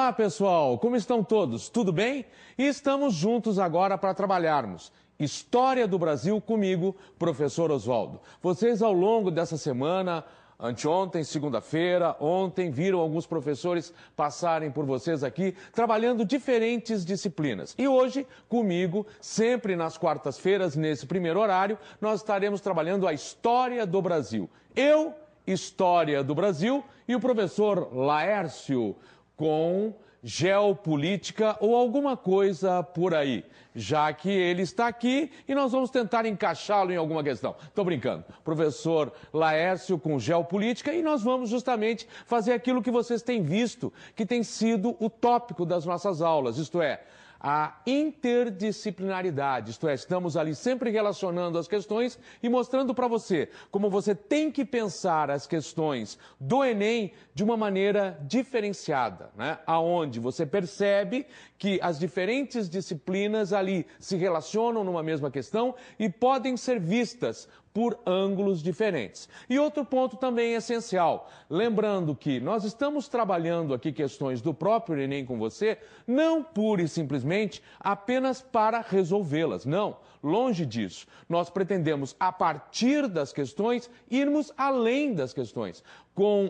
Olá, pessoal! Como estão todos? Tudo bem? E estamos juntos agora para trabalharmos História do Brasil comigo, professor Oswaldo. Vocês, ao longo dessa semana, anteontem, segunda-feira, ontem, viram alguns professores passarem por vocês aqui, trabalhando diferentes disciplinas. E hoje, comigo, sempre nas quartas-feiras, nesse primeiro horário, nós estaremos trabalhando a História do Brasil. Eu, História do Brasil, e o professor Laércio, com geopolítica ou alguma coisa por aí, já que ele está aqui e nós vamos tentar encaixá-lo em alguma questão. Estou brincando. Professor Laércio com geopolítica, e nós vamos justamente fazer aquilo que vocês têm visto, que tem sido o tópico das nossas aulas, isto é, a interdisciplinaridade, isto é, estamos ali sempre relacionando as questões e mostrando para você como você tem que pensar as questões do Enem de uma maneira diferenciada, né? Aonde você percebe que as diferentes disciplinas ali se relacionam numa mesma questão e podem ser vistas por ângulos diferentes. E outro ponto também essencial, lembrando que nós estamos trabalhando aqui questões do próprio Enem com você, não pura e simplesmente apenas para resolvê-las, não, longe disso. Nós pretendemos, a partir das questões, irmos além das questões, com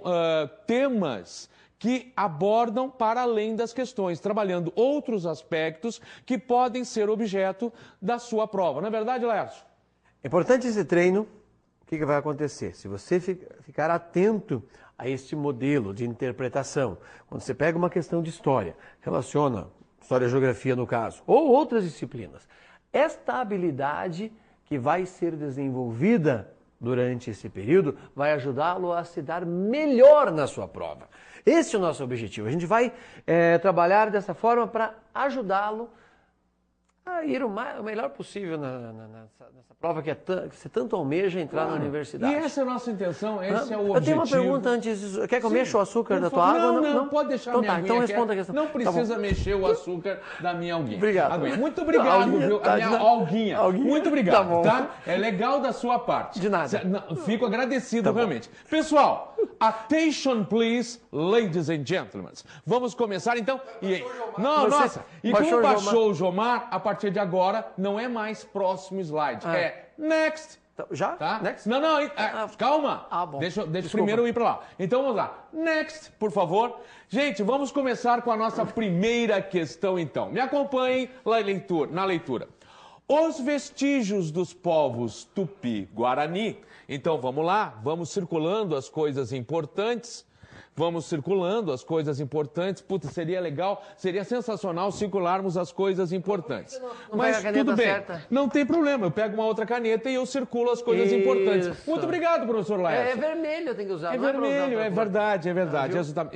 temas que abordam para além das questões, trabalhando outros aspectos que podem ser objeto da sua prova. Não é verdade, Laércio? É importante esse treino. O que vai acontecer? Se você ficar atento a este modelo de interpretação, quando você pega uma questão de história, relaciona história e geografia no caso, ou outras disciplinas, esta habilidade que vai ser desenvolvida durante esse período vai ajudá-lo a se dar melhor na sua prova. Esse é o nosso objetivo. A gente vai trabalhar dessa forma para ajudá-lo a ir o melhor possível nessa prova que você tanto almeja entrar na universidade. E essa é a nossa intenção, esse é o objetivo. Eu tenho uma pergunta antes. Quer que eu mexa o açúcar da tua água? Não, pode deixar a minha aguinha. Então responda a questão. Não precisa mexer o açúcar da minha alguinha. Obrigado. Aguinha. Muito obrigado, viu? A minha alguinha. Muito obrigado, tá? É legal da sua parte. De nada. Fico agradecido, realmente. Pessoal, attention please, ladies and gentlemen. Vamos começar então. E como baixou o Jomar, a partir de agora não é mais próximo slide, é next. Já? Tá? Next? Não, calma. Bom. Deixa primeiro eu ir para lá. Então vamos lá. Next, por favor. Gente, vamos começar com a nossa primeira questão então. Me acompanhem na leitura. Os vestígios dos povos Tupi-Guarani. Então vamos lá, vamos circulando as coisas importantes. Putz, seria legal, seria sensacional circularmos as coisas importantes. Mas tudo bem, não tem problema, eu pego uma outra caneta e eu circulo as coisas importantes. Muito obrigado, professor Laércio. É vermelho, eu tenho que usar. É vermelho, é verdade.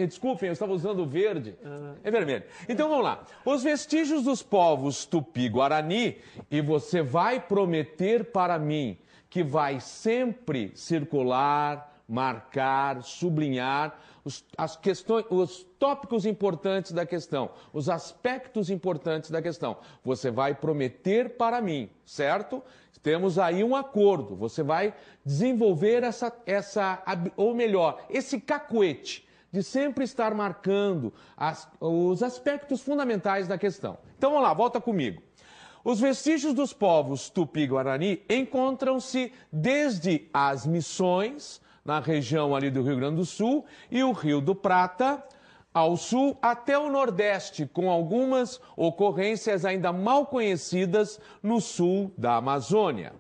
Desculpem, eu estava usando o verde. É vermelho. Então vamos lá. Os vestígios dos povos Tupi-Guarani, e você vai prometer para mim que vai sempre circular, marcar, sublinhar os tópicos importantes da questão, os aspectos importantes da questão. Você vai prometer para mim, certo? Temos aí um acordo. Você vai desenvolver esse cacuete de sempre estar marcando os aspectos fundamentais da questão. Então vamos lá, volta comigo. Os vestígios dos povos Tupi-Guarani encontram-se desde as Missões, na região ali do Rio Grande do Sul, e o Rio do Prata, ao sul, até o Nordeste, com algumas ocorrências ainda mal conhecidas no sul da Amazônia.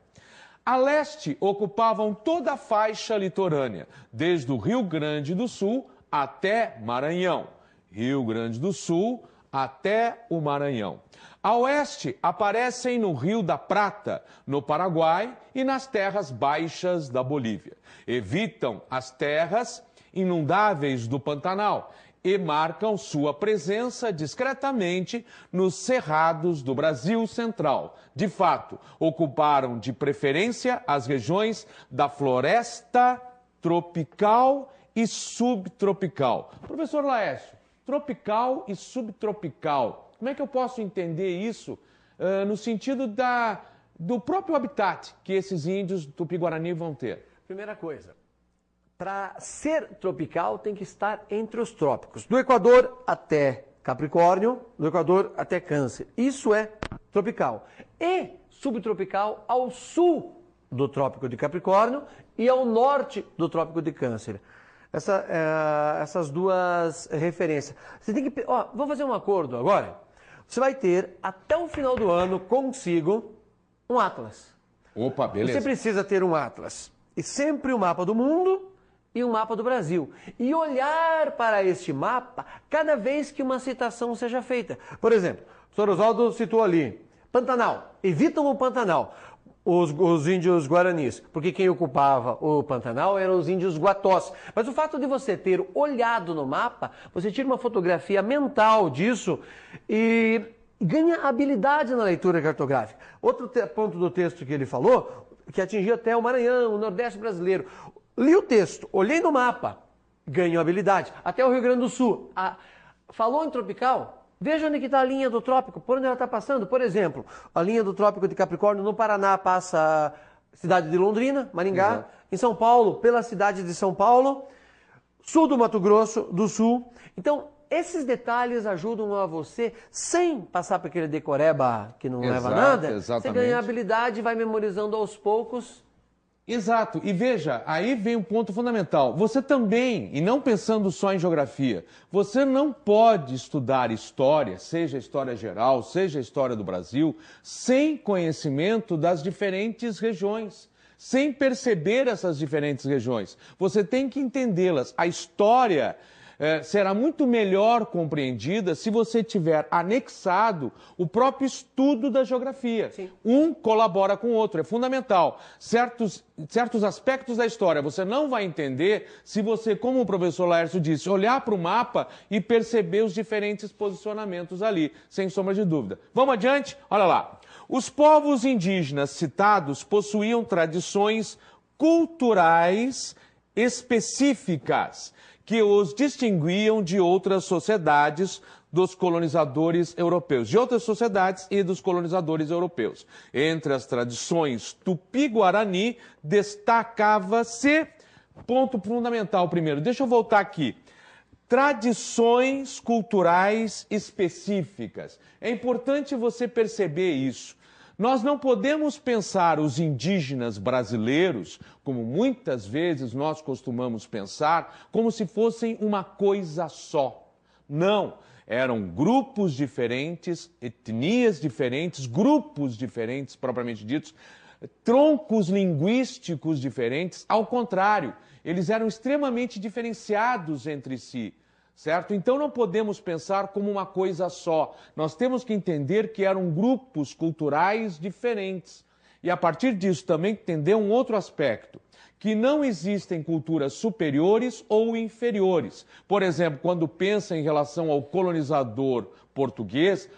A leste, ocupavam toda a faixa litorânea, desde o Rio Grande do Sul até Maranhão. Rio Grande do Sul até o Maranhão. A oeste, aparecem no Rio da Prata, no Paraguai e nas terras baixas da Bolívia. Evitam as terras inundáveis do Pantanal e marcam sua presença discretamente nos cerrados do Brasil Central. De fato, ocuparam de preferência as regiões da floresta tropical e subtropical. Professor Laércio, tropical e subtropical, como é que eu posso entender isso no sentido do próprio habitat que esses índios Tupi-Guarani vão ter? Primeira coisa, para ser tropical tem que estar entre os trópicos, do Equador até Capricórnio, do Equador até Câncer. Isso é tropical. E subtropical ao sul do Trópico de Capricórnio e ao norte do Trópico de Câncer. Essas duas referências. Você tem que... vamos fazer um acordo agora. Você vai ter, até o final do ano, consigo, um atlas. Opa, beleza. Você precisa ter um atlas. E sempre um mapa do mundo e um mapa do Brasil. E olhar para este mapa cada vez que uma citação seja feita. Por exemplo, o professor Oswaldo citou ali, Pantanal. Evitam o Pantanal. Os índios guaranis, porque quem ocupava o Pantanal eram os índios guatós. Mas o fato de você ter olhado no mapa, você tira uma fotografia mental disso e ganha habilidade na leitura cartográfica. Outro ponto do texto que ele falou, que atingiu até o Maranhão, o Nordeste brasileiro. Li o texto, olhei no mapa, ganho habilidade. Até o Rio Grande do Sul. Falou em tropical? Veja onde está a linha do trópico, por onde ela está passando. Por exemplo, a linha do trópico de Capricórnio no Paraná passa a cidade de Londrina, Maringá. Exato. Em São Paulo, pela cidade de São Paulo. Sul do Mato Grosso do Sul. Então, esses detalhes ajudam a você, sem passar por aquele decoreba que não leva a nada. Exatamente. Você ganha habilidade e vai memorizando aos poucos. Exato. E veja, aí vem um ponto fundamental. Você também, e não pensando só em geografia, você não pode estudar história, seja história geral, seja história do Brasil, sem conhecimento das diferentes regiões, sem perceber essas diferentes regiões. Você tem que entendê-las. A história será muito melhor compreendida se você tiver anexado o próprio estudo da geografia. Sim. Um colabora com o outro, é fundamental. Certos aspectos da história você não vai entender se você, como o professor Laércio disse, olhar para o mapa e perceber os diferentes posicionamentos ali, sem sombra de dúvida. Vamos adiante? Olha lá. Os povos indígenas citados possuíam tradições culturais específicas que os distinguiam de outras sociedades dos colonizadores europeus, de outras sociedades e dos colonizadores europeus. Entre as tradições tupi-guarani, destacava-se, ponto fundamental primeiro, deixa eu voltar aqui, tradições culturais específicas. É importante você perceber isso. Nós não podemos pensar os indígenas brasileiros, como muitas vezes nós costumamos pensar, como se fossem uma coisa só. Não, eram grupos diferentes, etnias diferentes, grupos diferentes, propriamente ditos, troncos linguísticos diferentes. Ao contrário, eles eram extremamente diferenciados entre si. Certo? Então não podemos pensar como uma coisa só. Nós temos que entender que eram grupos culturais diferentes. E a partir disso também entender um outro aspecto, que não existem culturas superiores ou inferiores. Por exemplo, quando pensa em relação ao colonizador português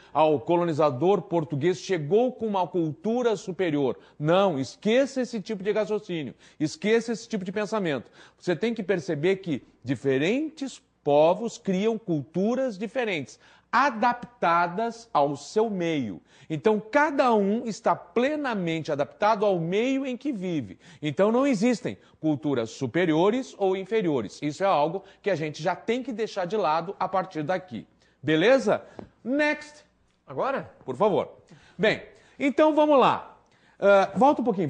chegou com uma cultura superior. Não, esqueça esse tipo de raciocínio, esqueça esse tipo de pensamento. Você tem que perceber que diferentes povos criam culturas diferentes, adaptadas ao seu meio. Então, cada um está plenamente adaptado ao meio em que vive. Então, não existem culturas superiores ou inferiores. Isso é algo que a gente já tem que deixar de lado a partir daqui. Beleza? Next. Agora? Por favor. Bem, então vamos lá. Volta um pouquinho.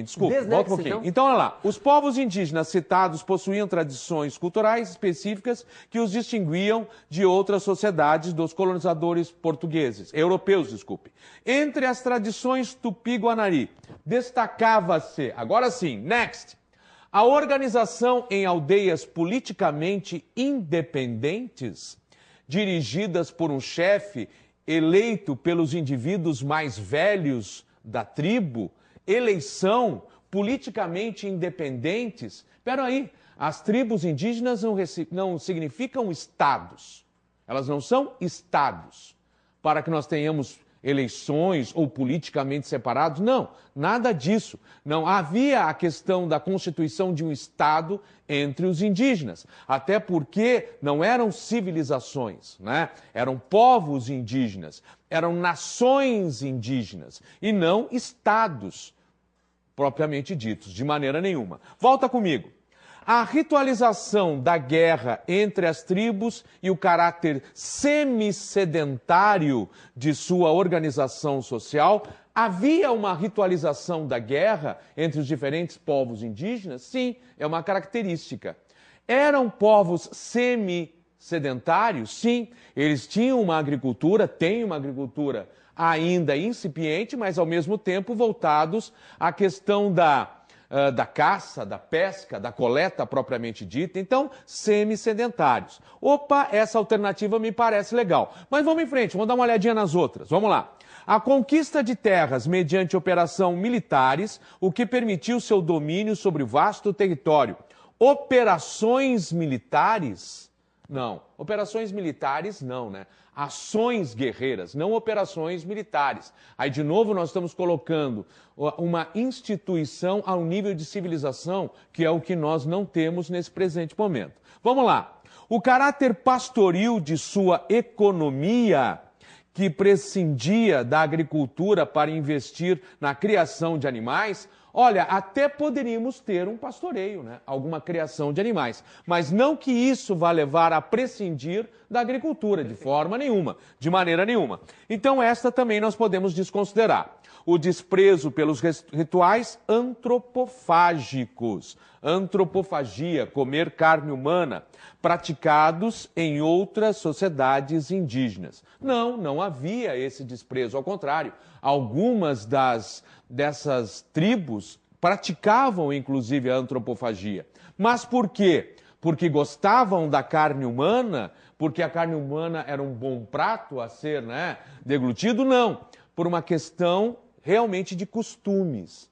Desculpa, volta um pouquinho. Então, olha lá. Os povos indígenas citados possuíam tradições culturais específicas que os distinguiam de outras sociedades dos colonizadores europeus. Entre as tradições tupi-guarani, destacava-se, agora sim, next, a organização em aldeias politicamente independentes, dirigidas por um chefe eleito pelos indivíduos mais velhos da tribo, eleição, politicamente independentes. Espera aí, as tribos indígenas não significam estados. Elas não são estados para que nós tenhamos eleições ou politicamente separados. Não, nada disso. Não havia a questão da constituição de um estado entre os indígenas, até porque não eram civilizações, né? Eram povos indígenas, eram nações indígenas e não estados propriamente ditos, de maneira nenhuma. Volta comigo. A ritualização da guerra entre as tribos e o caráter semi-sedentário de sua organização social. Havia uma ritualização da guerra entre os diferentes povos indígenas? Sim, é uma característica. Eram povos semi-sedentários? Sim, eles tinham uma agricultura, têm uma agricultura ainda incipiente, mas ao mesmo tempo voltados à questão da caça, da pesca, da coleta propriamente dita. Então, semi-sedentários. Opa, essa alternativa me parece legal. Mas vamos em frente, vamos dar uma olhadinha nas outras. Vamos lá. A conquista de terras mediante operação militares, o que permitiu seu domínio sobre vasto território. Operações militares? Não. Operações militares, não, né? Ações guerreiras, não operações militares. Aí, de novo, nós estamos colocando uma instituição ao nível de civilização, que é o que nós não temos nesse presente momento. Vamos lá. O caráter pastoril de sua economia, que prescindia da agricultura para investir na criação de animais, olha, até poderíamos ter um pastoreio, né? Alguma criação de animais. Mas não que isso vá levar a prescindir da agricultura, de forma nenhuma, de maneira nenhuma. Então, esta também nós podemos desconsiderar. O desprezo pelos rituais antropofágicos. Antropofagia, comer carne humana, praticados em outras sociedades indígenas. Não havia esse desprezo. Ao contrário, algumas dessas tribos praticavam, inclusive, a antropofagia. Mas por quê? Porque gostavam da carne humana? Porque a carne humana era um bom prato a ser, né, deglutido? Não. Por uma questão realmente de costumes.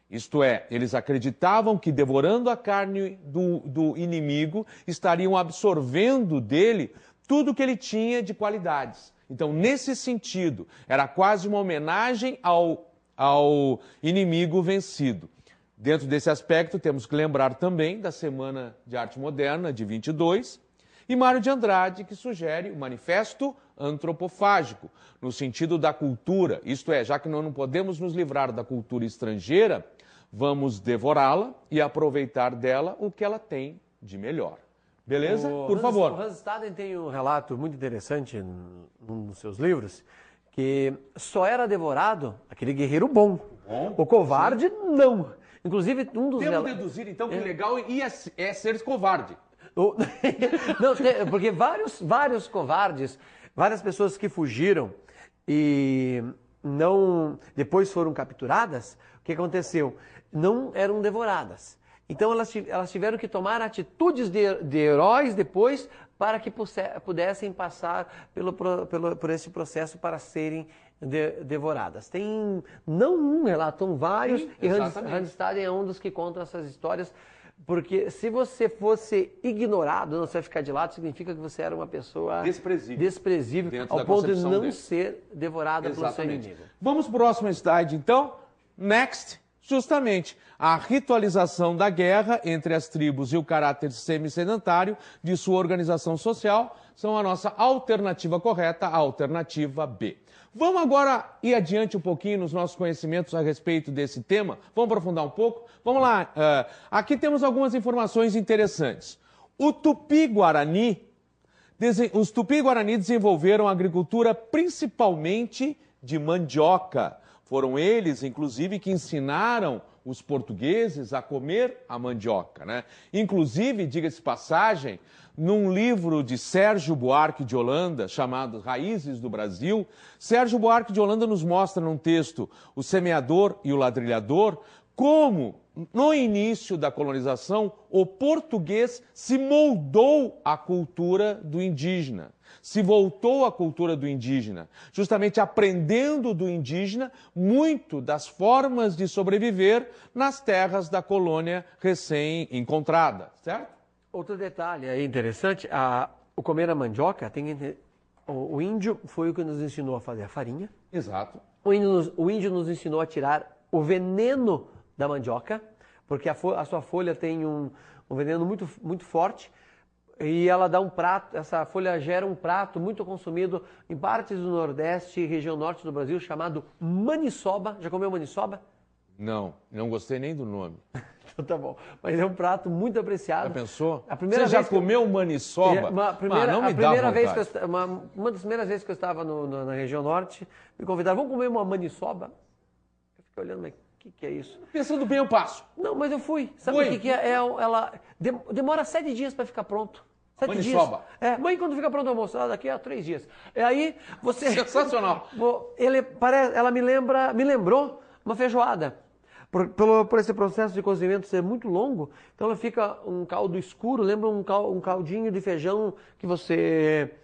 Isto é, eles acreditavam que devorando a carne do inimigo, estariam absorvendo dele tudo que ele tinha de qualidades. Então, nesse sentido, era quase uma homenagem ao inimigo vencido. Dentro desse aspecto, temos que lembrar também da Semana de Arte Moderna, de 22, e Mário de Andrade, que sugere o Manifesto Antropofágico, no sentido da cultura, isto é, já que nós não podemos nos livrar da cultura estrangeira, vamos devorá-la e aproveitar dela o que ela tem de melhor. Beleza? Por favor. O Hans Staden tem um relato muito interessante num dos seus livros, que só era devorado aquele guerreiro bom. O covarde, não. Inclusive, um dos... Temos deduzir, então, que o legal é ser covarde. Não, porque vários covardes, várias pessoas que fugiram e não depois foram capturadas, o que aconteceu? Não eram devoradas. Então elas tiveram que tomar atitudes de heróis depois para que pudessem passar por esse processo para serem devoradas. Tem não um, relatam vários. Sim, e Hans Staden é um dos que contam essas histórias. Porque se você fosse ignorado, não você ficar de lado, significa que você era uma pessoa desprezível ao ponto de não ser devorada pelo seu inimigo. Vamos para o próximo slide, então. Next, justamente, a ritualização da guerra entre as tribos e o caráter semi-sedentário de sua organização social são a nossa alternativa correta, a alternativa B. Vamos agora ir adiante um pouquinho nos nossos conhecimentos a respeito desse tema. Vamos aprofundar um pouco? Vamos lá. Aqui temos algumas informações interessantes. Os Tupi-Guarani desenvolveram a agricultura principalmente de mandioca. Foram eles, inclusive, que ensinaram os portugueses a comer a mandioca, né? Inclusive, diga-se passagem, num livro de Sérgio Buarque de Holanda, chamado Raízes do Brasil, Sérgio Buarque de Holanda nos mostra num texto O Semeador e o Ladrilhador, como, no início da colonização, o português se moldou à cultura do indígena, se voltou à cultura do indígena, justamente aprendendo do indígena muito das formas de sobreviver nas terras da colônia recém-encontrada, certo? Outro detalhe aí interessante, o comer a mandioca, o índio foi o que nos ensinou a fazer a farinha. Exato. O índio nos ensinou a tirar o veneno da mandioca, porque a sua folha tem um veneno muito, muito forte e ela dá um prato, essa folha gera um prato muito consumido em partes do Nordeste e região Norte do Brasil chamado maniçoba. Já comeu maniçoba? Não gostei nem do nome. Então tá bom. Mas é um prato muito apreciado. Já pensou? A primeira Você já vez que eu- comeu maniçoba? Uma primeira, não me a dá primeira vez vontade. que eu, uma das primeiras vezes que eu estava na região norte, me convidaram, vamos comer uma maniçoba? Eu fiquei olhando, mas o que é isso? Pensando bem, eu passo. Não, mas eu fui. Sabe Foi? o que é? Ela demora 7 dias para ficar pronto. 7 dias. Maniçoba. Mãe, quando fica pronto o almoço? Daqui a 3 dias. E aí você... Sensacional. Ela me lembrou uma feijoada. Por esse processo de cozimento ser muito longo, então ela fica um caldo escuro, lembra um caldinho de feijão que você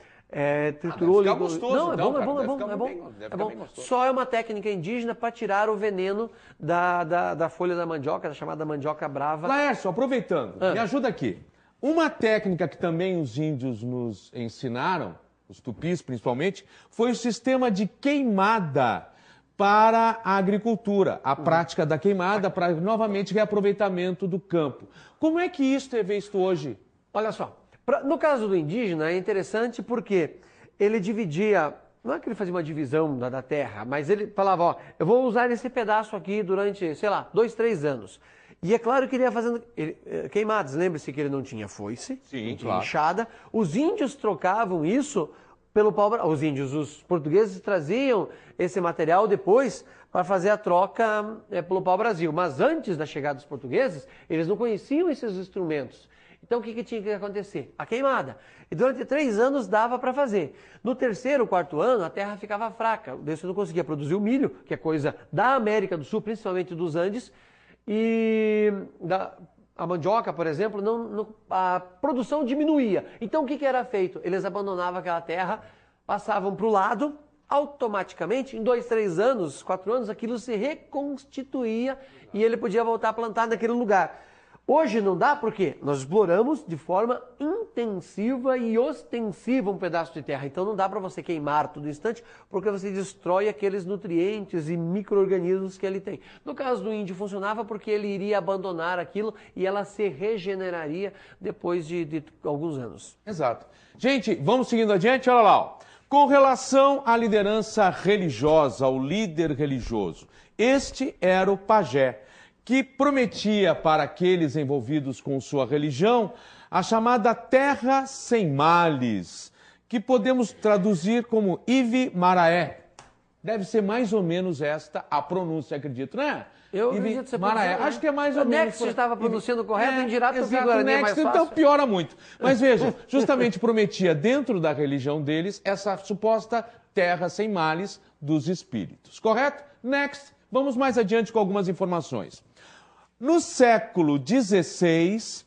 triturou. Deve ficar gostoso, Não, então, cara. é Deve bom, ficar é bom. bem- deve É ficar bom. bem gostoso. Só é uma técnica indígena para tirar o veneno da folha da mandioca, da chamada mandioca brava. Laércio, aproveitando, me ajuda aqui. Uma técnica que também os índios nos ensinaram, os tupis principalmente, foi o sistema de queimada para a agricultura, a prática da queimada para novamente reaproveitamento do campo. Como é que isso é visto hoje? Olha só, no caso do indígena é interessante porque ele dividia, não é que ele fazia uma divisão da terra, mas ele falava, ó, eu vou usar esse pedaço aqui durante, sei lá, 2, 3 anos. E é claro que ele ia fazendo queimadas. Lembre-se que ele não tinha foice, Sim, não tinha claro. enxada. Os índios trocavam isso pelo pau-brasil. Os portugueses traziam esse material depois para fazer a troca pelo pau-brasil. Mas antes da chegada dos portugueses, eles não conheciam esses instrumentos. Então o que tinha que acontecer? A queimada. E durante 3 anos dava para fazer. No 3º, 4º ano, a terra ficava fraca. Você não conseguia produzir o milho, que é coisa da América do Sul, principalmente dos Andes. E a mandioca, por exemplo, a produção diminuía. Então o que era feito? Eles abandonavam aquela terra, passavam para o lado, automaticamente, em 2, 3 anos, 4 anos, aquilo se reconstituía e ele podia voltar a plantar naquele lugar. Hoje não dá porque nós exploramos de forma intensiva e ostensiva um pedaço de terra. Então não dá para você queimar todo instante porque você destrói aqueles nutrientes e micro-organismos que ele tem. No caso do índio funcionava porque ele iria abandonar aquilo e ela se regeneraria depois de alguns anos. Exato. Gente, vamos seguindo adiante, olha lá. Ó. Com relação à liderança religiosa, ao líder religioso, este era o pajé, que prometia para aqueles envolvidos com sua religião a chamada terra sem males, que podemos traduzir como Ive Maraé. Deve ser mais ou menos esta a pronúncia, acredito, né? Eu acredito que você Maraé. pode dizer, Acho que é mais ou menos. Next estava pronunciando correto, em Dirá Tupi exato, Guarani é Next, mais então fácil. piora muito. Mas veja, justamente prometia dentro da religião deles essa suposta terra sem males dos espíritos. Correto? Next. Vamos mais adiante com algumas informações. No século XVI,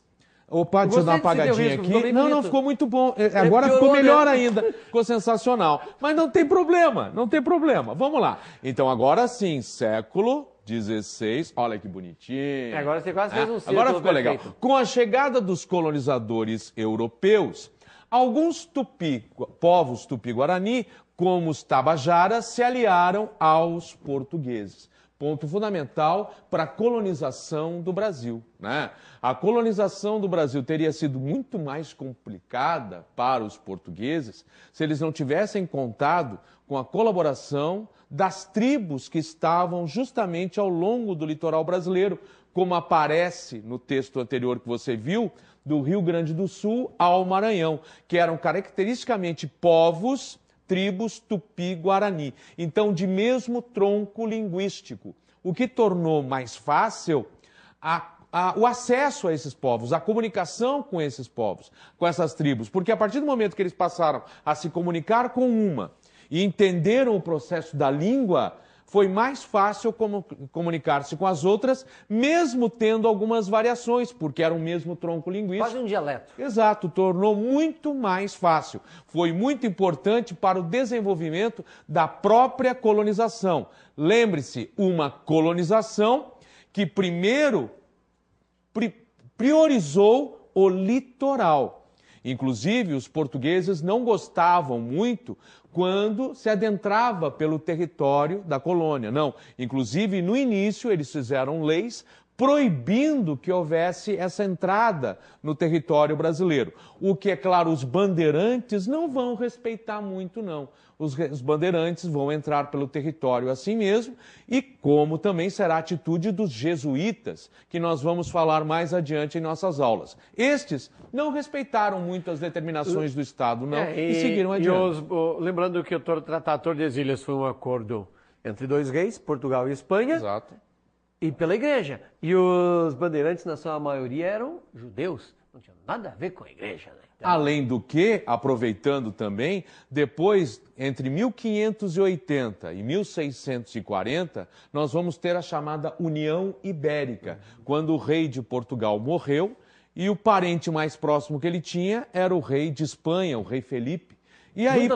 opa, deixa eu dar uma apagadinha aqui. Não, ficou muito bom. Agora ficou melhor ainda. Ficou sensacional. Mas não tem problema, não tem problema. Vamos lá. Então, agora sim, século XVI. Olha que bonitinho. Agora você quase fez um círculo Agora ficou legal. perfeito. Com a chegada dos colonizadores europeus, alguns povos tupi-guarani, como os tabajaras, se aliaram aos portugueses. Ponto fundamental para a colonização do Brasil, né? A colonização do Brasil teria sido muito mais complicada para os portugueses se eles não tivessem contado com a colaboração das tribos que estavam justamente ao longo do litoral brasileiro, como aparece no texto anterior que você viu, do Rio Grande do Sul ao Maranhão, que eram caracteristicamente povos, tribos tupi-guarani, então de mesmo tronco linguístico, o que tornou mais fácil o acesso a esses povos, a comunicação com esses povos, com essas tribos, porque a partir do momento que eles passaram a se comunicar com uma e entenderam o processo da língua, foi mais fácil comunicar-se com as outras, mesmo tendo algumas variações, porque era o mesmo tronco linguístico. Quase um dialeto. Exato, tornou muito mais fácil. Foi muito importante para o desenvolvimento da própria colonização. Lembre-se, uma colonização que primeiro priorizou o litoral. Inclusive, os portugueses não gostavam muito quando se adentrava pelo território da colônia. Não, inclusive, no início, eles fizeram leis proibindo que houvesse essa entrada no território brasileiro. O que, é claro, os bandeirantes não vão respeitar muito, não. Os bandeirantes vão entrar pelo território assim mesmo, e como também será a atitude dos jesuítas, que nós vamos falar mais adiante em nossas aulas. Estes não respeitaram muito as determinações do Estado, não, e seguiram adiante. Lembrando que o Tratado de Tordesilhas foi um acordo entre dois reis, Portugal e Espanha. Exato. E pela igreja. E os bandeirantes, na sua maioria, eram judeus. Não tinha nada a ver com a igreja, né? Então... Além do que, aproveitando também, depois, entre 1580 e 1640, nós vamos ter a chamada União Ibérica, quando o rei de Portugal morreu e o parente mais próximo que ele tinha era o rei de Espanha, o rei Felipe. E aí,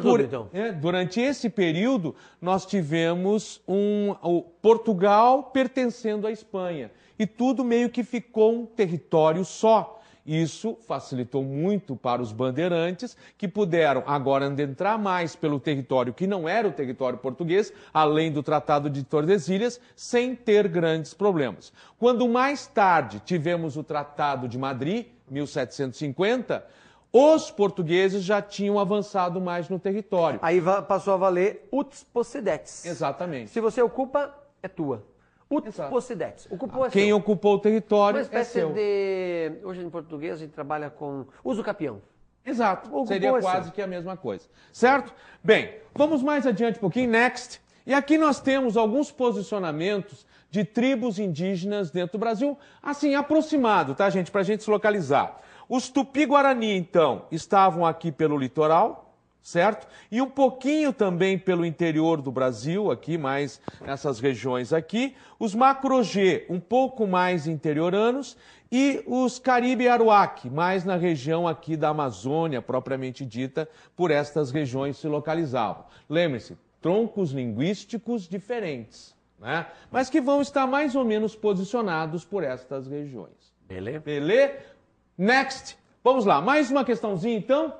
durante esse período, nós tivemos o Portugal pertencendo à Espanha. E tudo meio que ficou um território só. Isso facilitou muito para os bandeirantes, que puderam agora adentrar mais pelo território que não era o território português, além do Tratado de Tordesilhas, sem ter grandes problemas. Quando mais tarde tivemos o Tratado de Madrid, 1750... os portugueses já tinham avançado mais no território. Aí passou a valer uts possidetis. Exatamente. Se você ocupa, é tua. Uts possidetis. Ocupou, é quem seu. Ocupou o território uma espécie é seu. de... Hoje em português a gente trabalha com uso capião. Exato. Seria quase que a mesma coisa. Certo? Bem, vamos mais adiante um pouquinho. Next. E aqui nós temos alguns posicionamentos de tribos indígenas dentro do Brasil, assim, aproximado, tá, gente? Para a gente se localizar. Os Tupi-Guarani, então, estavam aqui pelo litoral, certo? E um pouquinho também pelo interior do Brasil, aqui, mais nessas regiões aqui. Os Macro-G, um pouco mais interioranos. E os Caribe-Aruac, mais na região aqui da Amazônia, propriamente dita, por estas regiões se localizavam. Lembre-se, troncos linguísticos diferentes, né? Mas que vão estar mais ou menos posicionados por estas regiões. Beleza? Next. Vamos lá, mais uma questãozinha então.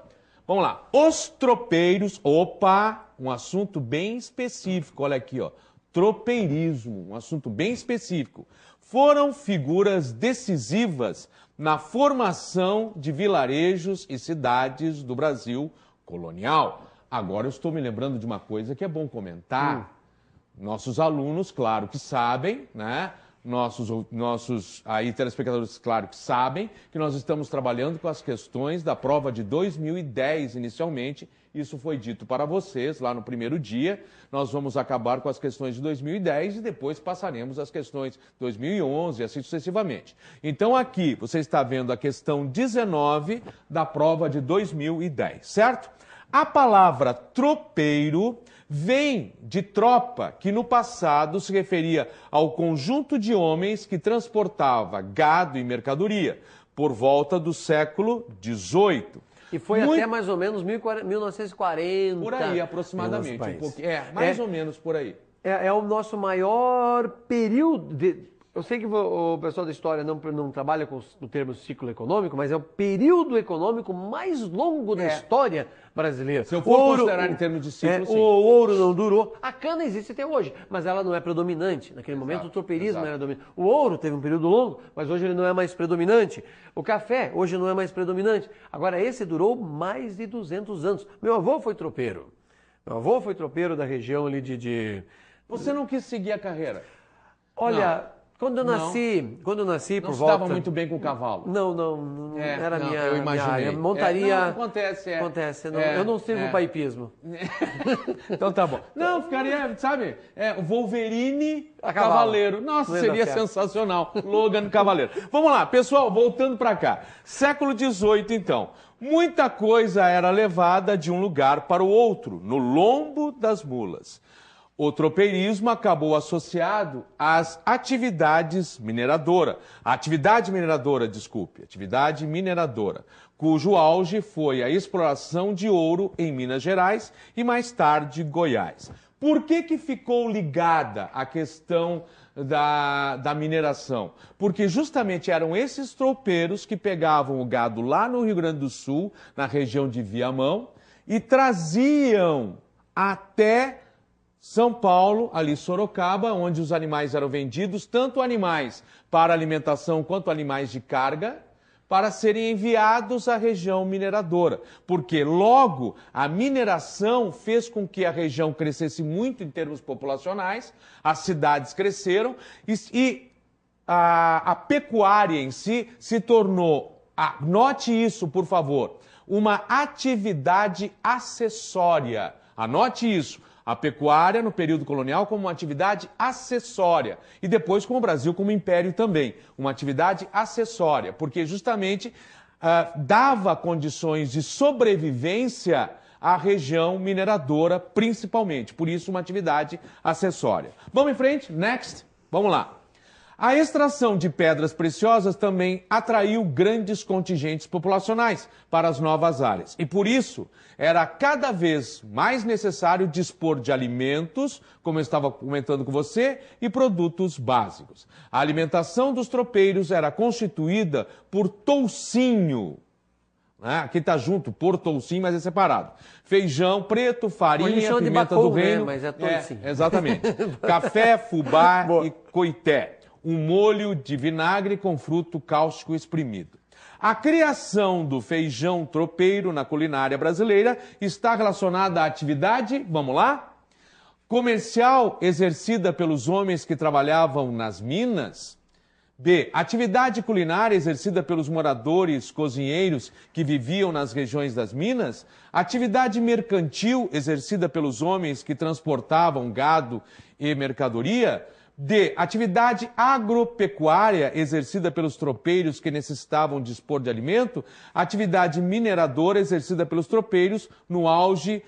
Vamos lá. Os tropeiros, opa, um assunto bem específico, olha aqui, ó. Tropeirismo, um assunto bem específico. Foram figuras decisivas na formação de vilarejos e cidades do Brasil colonial. Agora eu estou me lembrando de uma coisa que é bom comentar. Nossos alunos, claro que sabem, né? Nossos aí, telespectadores, claro que sabem que nós estamos trabalhando com as questões da prova de 2010 inicialmente. Isso foi dito para vocês lá no primeiro dia. Nós vamos acabar com as questões de 2010 e depois passaremos às questões de 2011 e assim sucessivamente. Então aqui você está vendo a questão 19 da prova de 2010, certo? A palavra tropeiro vem de tropa, que no passado se referia ao conjunto de homens que transportava gado e mercadoria, por volta do século XVIII. E foi até mais ou menos 1940. Por aí, aproximadamente. Um pouquinho, mais ou menos por aí. É o nosso maior período Eu sei que o pessoal da história não trabalha com o termo ciclo econômico, mas é o período econômico mais longo da história brasileira. Se eu for considerar em termos de ciclo, sim. O ouro não durou. A cana existe até hoje, mas ela não é predominante. Naquele momento o tropeirismo era dominante. O ouro teve um período longo, mas hoje ele não é mais predominante. O café hoje não é mais predominante. Agora esse durou mais de 200 anos. Meu avô foi tropeiro. Meu avô foi tropeiro da região ali de... Você não quis seguir a carreira? Olha... Não. Quando eu nasci por volta... Não estava muito bem com o cavalo? Não era eu imaginei. Minha montaria... Acontece. Eu não sirvo para hipismo. Então tá bom. Não, ficaria, sabe, o Wolverine cavaleiro. Nossa, seria sensacional. Logan cavaleiro. Vamos lá, pessoal, voltando para cá. Século XVIII, então. Muita coisa era levada de um lugar para o outro, no lombo das mulas. O tropeirismo acabou associado às atividade mineradora, cujo auge foi a exploração de ouro em Minas Gerais e mais tarde Goiás. Por que ficou ligada a questão da mineração? Porque justamente eram esses tropeiros que pegavam o gado lá no Rio Grande do Sul, na região de Viamão, e traziam até São Paulo, ali Sorocaba, onde os animais eram vendidos, tanto animais para alimentação quanto animais de carga, para serem enviados à região mineradora. Porque logo a mineração fez com que a região crescesse muito em termos populacionais, as cidades cresceram e a pecuária em si se tornou, note isso por favor, uma atividade acessória. Anote isso. A pecuária no período colonial como uma atividade acessória e depois com o Brasil como império também, uma atividade acessória, porque justamente dava condições de sobrevivência à região mineradora principalmente, por isso uma atividade acessória. Vamos em frente? Next. Vamos lá. A extração de pedras preciosas também atraiu grandes contingentes populacionais para as novas áreas. E por isso, era cada vez mais necessário dispor de alimentos, como eu estava comentando com você, e produtos básicos. A alimentação dos tropeiros era constituída por toucinho. Aqui está junto, por toucinho, mas é separado. Feijão preto, farinha, pimenta do reino. Mas é toucinho. Exatamente. Café, fubá e coité. Um molho de vinagre com fruto cáustico espremido. A criação do feijão tropeiro na culinária brasileira está relacionada à atividade, vamos lá, comercial exercida pelos homens que trabalhavam nas minas. B. Atividade culinária exercida pelos moradores cozinheiros que viviam nas regiões das minas. Atividade mercantil exercida pelos homens que transportavam gado e mercadoria. D. Atividade agropecuária exercida pelos tropeiros que necessitavam dispor de alimento. Atividade mineradora exercida pelos tropeiros no auge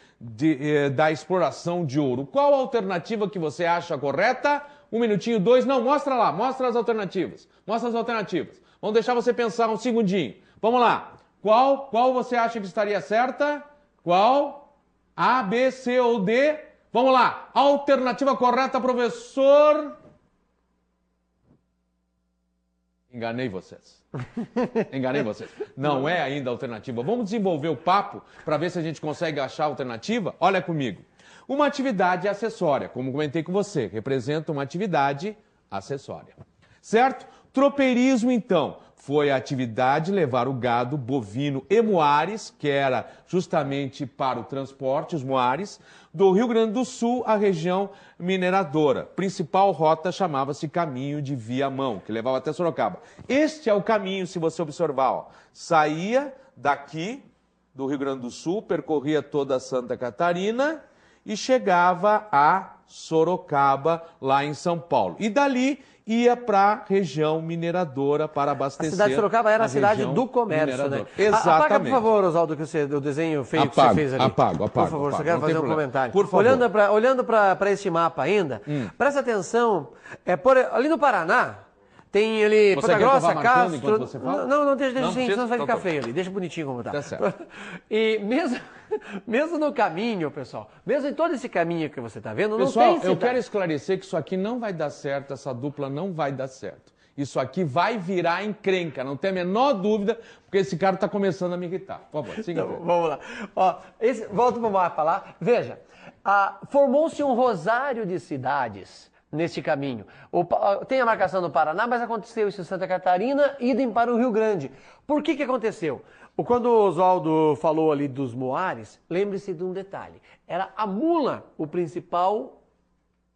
da exploração de ouro. Qual a alternativa que você acha correta? 1 minutinho, 2, não, mostra lá, mostra as alternativas. Mostra as alternativas. Vamos deixar você pensar um segundinho. Vamos lá. Qual você acha que estaria certa? Qual? A, B, C ou D? Vamos lá. Alternativa correta, professor. Enganei vocês. Enganei vocês. Não é ainda a alternativa. Vamos desenvolver o papo para ver se a gente consegue achar a alternativa? Olha comigo. Uma atividade acessória, como comentei com você, representa uma atividade acessória. Certo? Tropeirismo, então, foi a atividade de levar o gado bovino e muares, que era justamente para o transporte, os muares, do Rio Grande do Sul à região mineradora. Principal rota chamava-se Caminho de Viamão, que levava até Sorocaba. Este é o caminho, se você observar. Ó. Saía daqui, do Rio Grande do Sul, percorria toda Santa Catarina e chegava a Sorocaba, lá em São Paulo. E dali ia para a região mineradora para abastecer. A cidade de Sorocaba era a cidade do comércio, né? Exatamente. Apaga, por favor, Oswaldo, o desenho feio que você fez ali. Apago. Por favor, só quero fazer um comentário. Por favor. Olhando para este mapa ainda, presta atenção, ali no Paraná, tem ali Ponta Grossa, Castro... Não, deixa assim, senão vai ficar feio ali. Deixa bonitinho como tá. Tá certo. E mesmo no caminho, pessoal, mesmo em todo esse caminho que você está vendo, pessoal, não tem cidade. Eu quero esclarecer que isso aqui não vai dar certo, essa dupla não vai dar certo. Isso aqui vai virar encrenca, não tem a menor dúvida, porque esse cara está começando a me irritar. Por favor, siga. Então, vamos lá. Ó, volta para o mapa lá. Veja, formou-se um rosário de cidades neste caminho. Tem a marcação do Paraná, mas aconteceu isso em Santa Catarina, idem para o Rio Grande. Por que aconteceu? Quando o Oswaldo falou ali dos moares, lembre-se de um detalhe. Era a mula o principal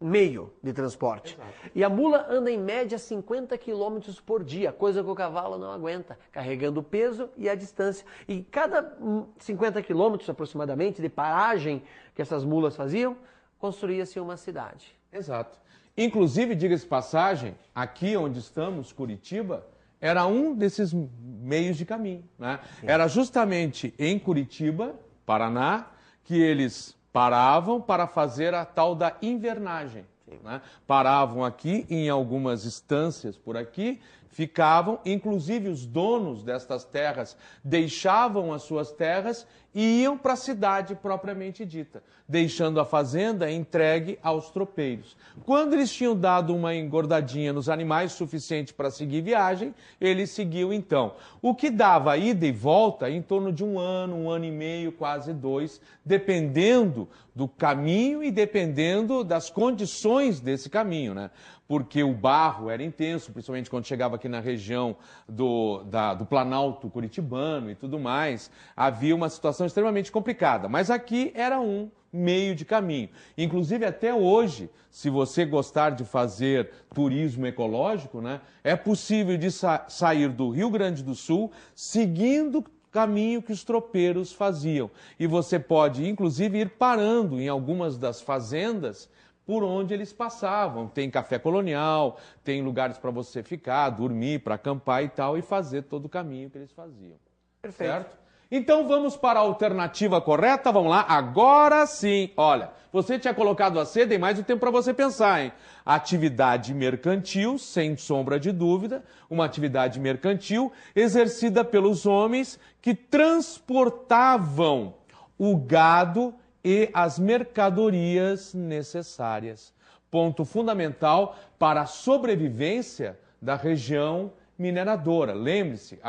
meio de transporte. Exato. E a mula anda em média 50 km por dia, coisa que o cavalo não aguenta, carregando o peso e a distância. E cada 50 km aproximadamente de paragem que essas mulas faziam, construía-se uma cidade. Exato. Inclusive, diga-se passagem, aqui onde estamos, Curitiba, era um desses meios de caminho. Né? Era justamente em Curitiba, Paraná, que eles paravam para fazer a tal da invernagem. Né? Paravam aqui em algumas estâncias por aqui, ficavam, inclusive os donos destas terras deixavam as suas terras e iam para a cidade propriamente dita, deixando a fazenda entregue aos tropeiros. Quando eles tinham dado uma engordadinha nos animais suficiente para seguir viagem, eles seguiam então. O que dava ida e volta em torno de um ano e meio, quase 2, dependendo do caminho e dependendo das condições desse caminho, né? Porque o barro era intenso, principalmente quando chegava aqui na região do Planalto Curitibano e tudo mais. Havia uma situação extremamente complicada, mas aqui era um meio de caminho. Inclusive, até hoje, se você gostar de fazer turismo ecológico, né, é possível de sair do Rio Grande do Sul seguindo o caminho que os tropeiros faziam. E você pode, inclusive, ir parando em algumas das fazendas por onde eles passavam. Tem café colonial, tem lugares para você ficar, dormir, para acampar e tal, e fazer todo o caminho que eles faziam. Perfeito. Certo? Então vamos para a alternativa correta, vamos lá, agora sim. Olha, você tinha colocado a C, dei mais um tempo para você pensar, hein? Atividade mercantil, sem sombra de dúvida, uma atividade mercantil exercida pelos homens que transportavam o gado e as mercadorias necessárias. Ponto fundamental para a sobrevivência da região mineradora. Lembre-se,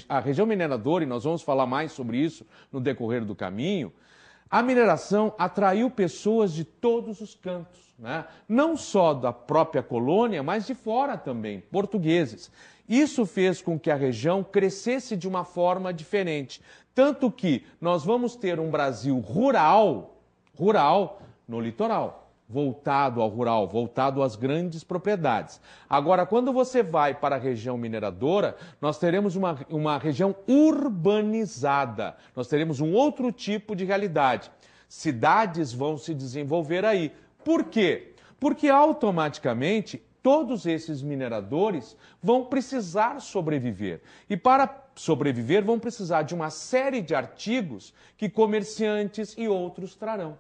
a região mineradora, e nós vamos falar mais sobre isso no decorrer do caminho, a mineração atraiu pessoas de todos os cantos, né? Não só da própria colônia, mas de fora também, portugueses. Isso fez com que a região crescesse de uma forma diferente. Tanto que nós vamos ter um Brasil rural no litoral, voltado ao rural, voltado às grandes propriedades. Agora, quando você vai para a região mineradora, nós teremos uma região urbanizada, nós teremos um outro tipo de realidade. Cidades vão se desenvolver aí. Por quê? Porque automaticamente todos esses mineradores vão precisar sobreviver. E para sobreviver vão precisar de uma série de artigos que comerciantes e outros trarão.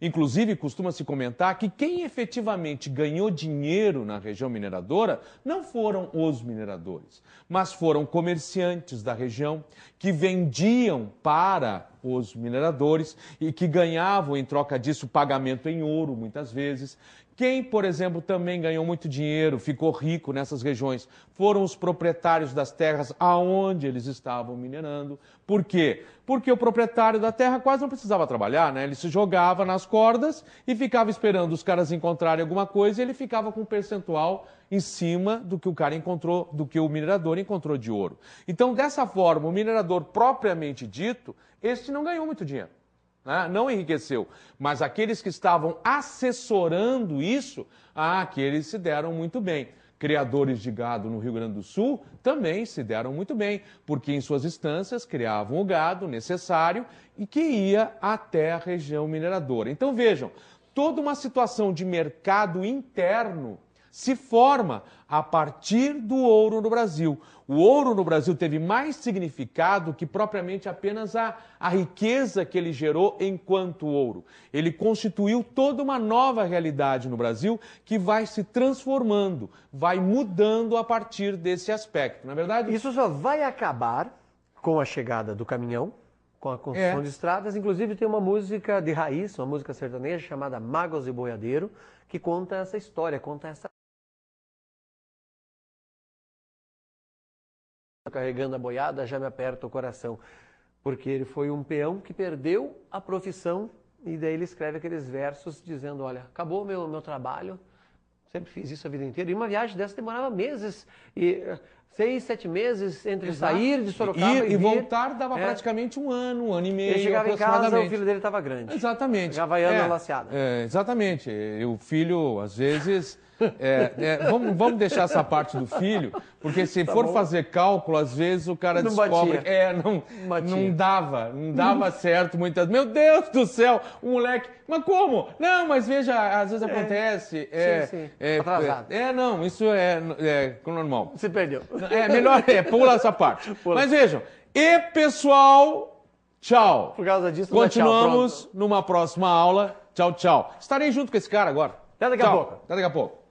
Inclusive, costuma-se comentar que quem efetivamente ganhou dinheiro na região mineradora não foram os mineradores, mas foram comerciantes da região que vendiam para os mineradores e que ganhavam em troca disso pagamento em ouro, muitas vezes. Quem, por exemplo, também ganhou muito dinheiro, ficou rico nessas regiões, foram os proprietários das terras aonde eles estavam minerando. Por quê? Porque o proprietário da terra quase não precisava trabalhar, né? Ele se jogava nas cordas e ficava esperando os caras encontrarem alguma coisa e ele ficava com um percentual em cima do que o cara encontrou, do que o minerador encontrou de ouro. Então, dessa forma, o minerador propriamente dito, este não ganhou muito dinheiro. Não enriqueceu, mas aqueles que estavam assessorando isso, aqueles se deram muito bem. Criadores de gado no Rio Grande do Sul também se deram muito bem, porque em suas estâncias criavam o gado necessário e que ia até a região mineradora. Então vejam, toda uma situação de mercado interno se forma a partir do ouro no Brasil. O ouro no Brasil teve mais significado que propriamente apenas a riqueza que ele gerou enquanto ouro. Ele constituiu toda uma nova realidade no Brasil que vai se transformando, vai mudando a partir desse aspecto. Na verdade, isso só vai acabar com a chegada do caminhão, com a construção de estradas. Inclusive tem uma música de raiz, uma música sertaneja chamada Mágoas de Boiadeiro, que conta essa história, conta essa carregando a boiada, já me aperta o coração. Porque ele foi um peão que perdeu a profissão e daí ele escreve aqueles versos dizendo, olha, acabou o meu trabalho, sempre fiz isso a vida inteira. E uma viagem dessa demorava meses, 6, 7 meses entre sair de Sorocaba e voltar dava praticamente um ano e meio. Ele chegava em casa, o filho dele estava grande. Exatamente. Havaiana laceada. Exatamente. E o filho, às vezes... vamos deixar essa parte do filho, porque se for fazer cálculo, às vezes o cara descobre. Não dava certo muitas. Meu Deus do céu, o moleque. Mas como? Não, mas veja, às vezes acontece. Sim. Atrasado. Isso é normal. Se perdeu. Melhor pula essa parte. Pula. Mas vejam, pessoal, tchau. Por causa disso, continuamos numa próxima aula. Tchau, tchau. Estarei junto com esse cara agora. Até daqui a pouco. Até daqui a pouco.